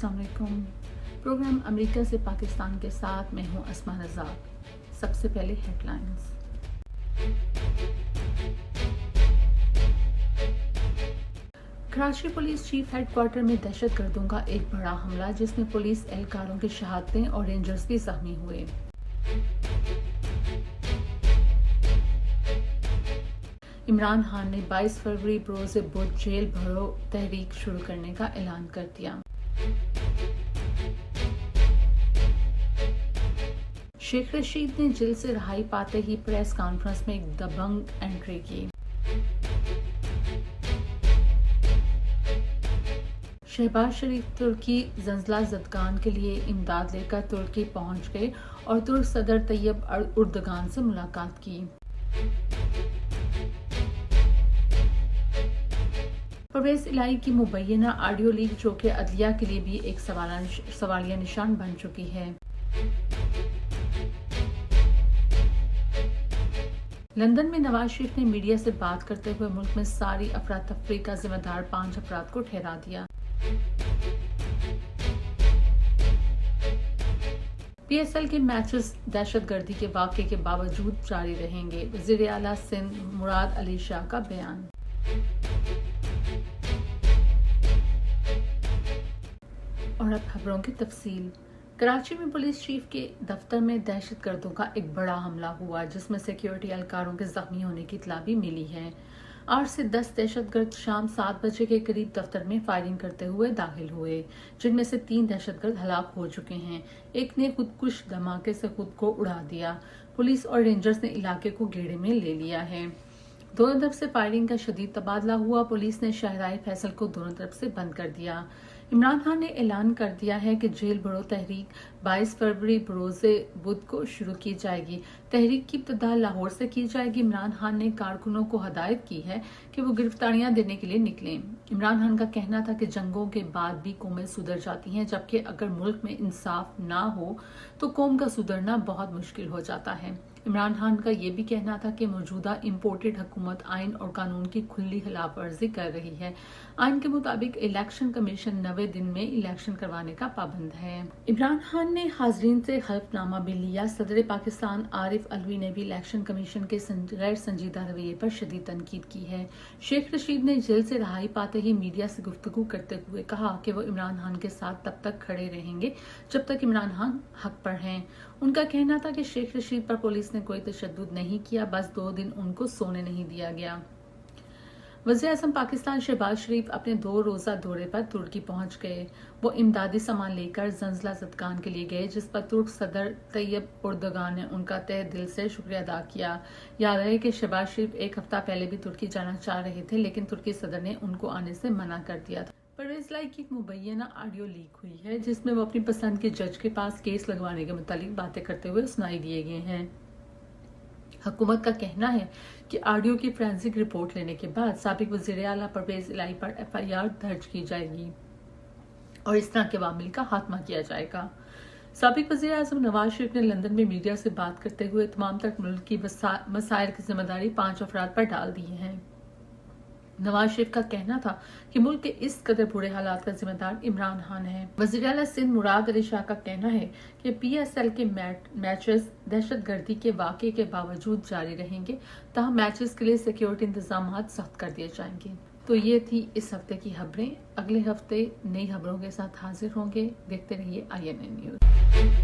अस्सलाम वालेकुम। Programme America से पाकिस्तान के साथ मैं हूं अस्मा रज़ाक। सबसे पहले headlines. Karachi police chief headquarter में दहशतगर्दों का एक बड़ा हमला जिसमें पुलिस एहलकारों की शहादतें और रेंजर्स भी जख्मी हुए। इमरान खान ने 22 फरवरी बरोज़ बुध जेल भरो तहरीक शुरू करने का ऐलान कर दिया। शेख रशीद ने जेल से रिहाई पाते ही प्रेस कॉन्फ्रेंस में एक दबंग एंट्री की। शहबाज शरीफ तुर्की ज़ल्ज़ला ज़दगान के लिए इमदाद लेकर तुर्की पहुंच गए और तुर्क सदर तैयब एर्दोगान से मुलाकात की। परवेज़ इलाही की मुबैना ऑडियो लीक जो कि अदलिया के लिए भी एक सवालिया निशान बन चुकी है। लंदन में नवाज शरीफ ने मीडिया से बात करते हुए मुल्क में सारी अफरा तफरी का जिम्मेदार 5 अफराद को ठहरा दिया। PSL के मैचेस दहशतगर्दी के वाक़े के बावजूद जारी रहेंगे, वज़ीर आला सिंध मुराद अली शाह का बयान। और अब खबरों की तफसील। कराची में पुलिस चीफ के दफ्तर में दहशतगर्दों का एक बड़ा हमला हुआ जिसमें सिक्योरिटी एहलकारों के जख्मी होने की इत्तला भी मिली है। 8 से 10 दहशतगर्द शाम 7 बजे के करीब दफ्तर में फायरिंग करते हुए दाखिल हुए, जिनमें से 3 दहशतगर्द हलाक हो चुके हैं। एक ने खुदकुश धमाके से खुद को उड़ा दिया। पुलिस और रेंजर्स ने इलाके को घेरे में ले लिया है। दोनों तरफ से फायरिंग का शदीद तबादला हुआ। पुलिस ने शाहराह फैसल को दोनों तरफ से बंद कर दिया। इमरान खान ने ऐलान कर दिया है कि जेल भरो तहरीक 22 फरवरी बरोज़े बुध को शुरू की जाएगी। तहरीक की इब्तिदा लाहौर से की जाएगी। इमरान खान ने कारकुनों को हदायत की है कि वो गिरफ्तारियां देने के लिए निकलें। इमरान खान का कहना था कि जंगों के बाद भी कौमें सुधर जाती हैं, जबकि अगर मुल्क में इंसाफ ना हो तो कौम का सुधरना बहुत मुश्किल हो जाता है। इमरान खान का ये भी कहना था कि मौजूदा इम्पोर्टेड हुकूमत आइन और कानून की खुली खिलाफ वर्जी कर रही है। आइन के मुताबिक इलेक्शन कमीशन 90 दिन में इलेक्शन करवाने का पाबंद है। इमरान खान ने हाजरीन से हल्फनामा भी लिया। सदर पाकिस्तान आरिफ अलवी ने भी इलेक्शन कमीशन के गैर संजीदा रवैये पर शदीद तनकीद की है। शेख रशीद ने जेल से रिहाई पाते ही मीडिया से गुफ्तगू करते हुए कहा कि वो इमरान खान के साथ तब तक खड़े रहेंगे जब तक इमरान खान हक पर हैं। उनका कहना था कि शेख रशीद पर पुलिस ने कोई तशद्दुद नहीं किया, बस 2 दिन उनको सोने नहीं दिया गया। वज़ीर आज़म पाकिस्तान शहबाज शरीफ अपने 2 रोज़ा दौरे पर तुर्की पहुंच गए। वो इमदादी सामान लेकर ज़ल्ज़ला ज़दगान के लिए गए, जिस पर तुर्क सदर तैयब एर्दोगान ने उनका तहे दिल से शुक्रिया अदा किया। याद रहे कि शहबाज शरीफ एक हफ्ता पहले भी तुर्की जाना चाह रहे थे, लेकिन तुर्की सदर ने उनको आने से मना कर दिया था। परवेज़ इलाही की एक मुबैना ऑडियो लीक हुई है जिसमें वो अपनी पसंद के जज के पास केस लगवाने के मुतालिक बातें करते हुए सुनाई दिए गए हैं। हुकूमत का कहना है कि ऑडियो की फोरेंसिक रिपोर्ट लेने के बाद साबिक वज़ीर आला परवेज़ इलाही पर FIR दर्ज की जाएगी और इस तरह के वामिल का खात्मा किया जाएगा। साबिक वज़ीर आज़म नवाज शरीफ ने लंदन में मीडिया से बात करते हुए तमाम तक मुल्क की मसाइल की जिम्मेदारी 5 अफराद पर डाल दी है। नवाज शरीफ का कहना था कि मुल्क के इस कदर बुरे हालात का जिम्मेदार इमरान खान है। वज़ीर आला सिंध मुराद अली शाह का कहना है कि PSL के मैचेस दहशतगर्दी के वाक़े के बावजूद जारी रहेंगे, ताहम मैचेस के लिए सिक्योरिटी इंतजाम सख्त कर दिए जाएंगे। तो ये थी इस हफ्ते की खबरें। अगले हफ्ते नई खबरों के साथ हाजिर होंगे। देखते रहिए INN न्यूज़।